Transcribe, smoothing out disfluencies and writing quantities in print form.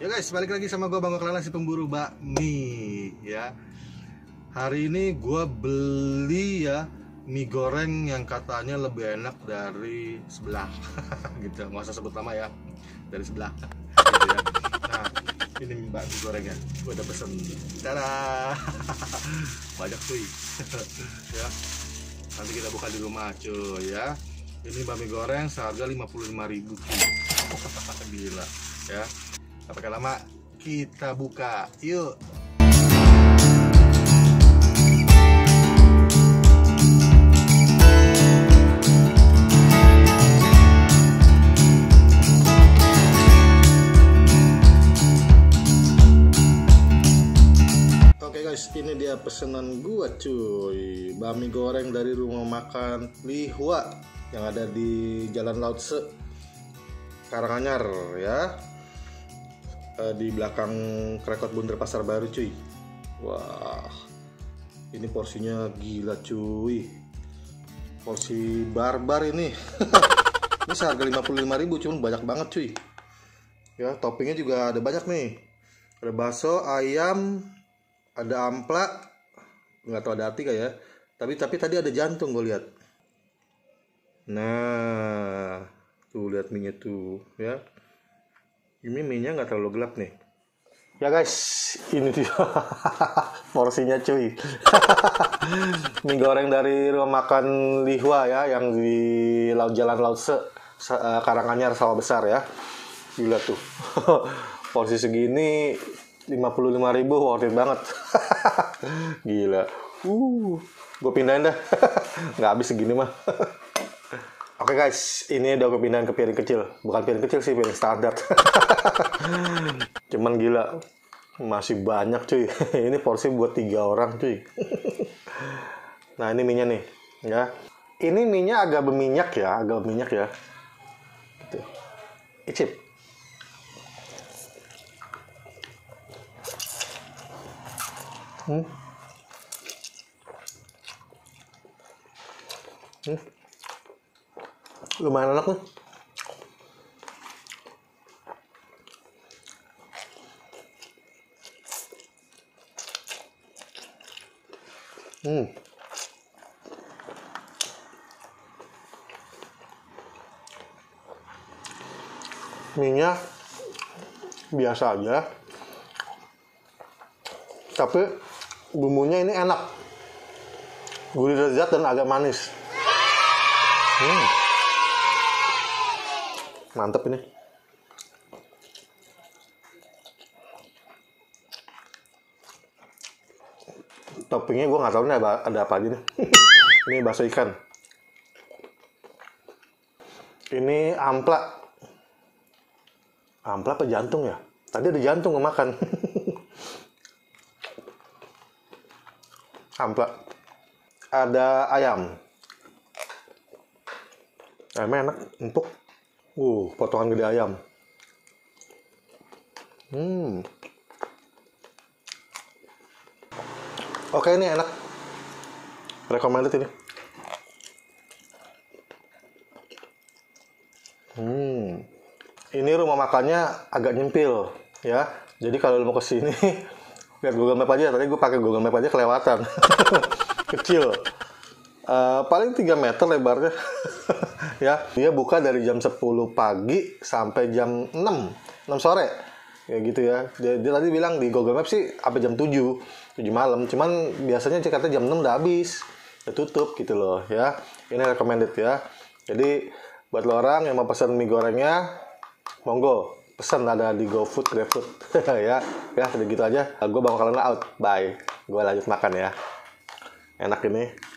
Ya guys, balik lagi sama gue Bang Kelana, si pemburu bakmi ya. Hari ini gue beli ya mie goreng yang katanya lebih enak dari sebelah gitu, nggak usah sebut nama ya, dari sebelah gitu ya. Nah, ini mie gorengnya gue udah pesen. Tada, banyak cuy ya. Nanti kita buka di rumah cuy ya. Ini bakmi goreng seharga 55.000 cuy. Gila ya. Tak pakai lama, kita buka yuk. Oke guys, ini dia pesanan gua cuy. Bakmi goreng dari rumah makan Lihua yang ada di Jalan Laut Se, Karanganyar ya. Di belakang Krekot Bunder Pasar Baru cuy. Wah, ini porsinya gila cuy, porsi barbar ini. Ini seharga 55.000, cuman banyak banget cuy ya. Toppingnya juga ada banyak nih, ada bakso, ayam, ada ampla, nggak tahu ada hati kayak ya, tapi tadi ada jantung gue lihat. Nah tuh lihat minyak tuh ya. Ini minyak nggak terlalu gelap nih ya guys. Ini dia porsinya cuy. Mie goreng dari rumah makan Lihua ya, yang di Jalan Laut Se, Karanganyar Sawah Besar ya. Gila tuh. Porsi segini 55.000 worth it banget. Gila. Gue pindahin dah. Nggak habis segini mah. Oke guys, ini udah gue pindahin ke piring kecil. Bukan piring kecil sih, piring standar. Cuman gila, masih banyak cuy. Ini porsi buat 3 orang cuy. Nah ini minyak nih ya. Ini minyak agak berminyak ya, gitu. Icip. Lumayan enak nih. Minyak biasa aja, tapi bumbunya ini enak, gurih lezat dan agak manis. Mantep ini. Toppingnya gue nggak tahu nih ada apa aja nih. Ini bakso ikan. Ini ampla. Ampla apa jantung ya? Tadi ada jantung gue makan. Ampla. Ada ayam. Ayamnya enak, empuk. Potongan gede ayam. Oke, ini enak. Recommended ini. Ini rumah makannya agak nyempil ya. Jadi kalau lu mau kesini, lihat Google Map aja. Tadi gue pakai Google Map aja kelewatan. Kecil. Paling 3 meter lebarnya. Ya, dia buka dari jam 10 pagi sampai jam 6 sore. Ya gitu ya. Dia tadi bilang di Google Map sih sampai jam 7 malam. Cuman biasanya katanya jam 6 udah habis. Udah tutup gitu loh ya. Ini recommended ya. Jadi buat lo orang yang mau pesan mie gorengnya, monggo pesan, ada di GoFood, GrabFood. Ya udah gitu aja. Gue Bang Kelana out. Bye. Gue lanjut makan ya. Enak ini.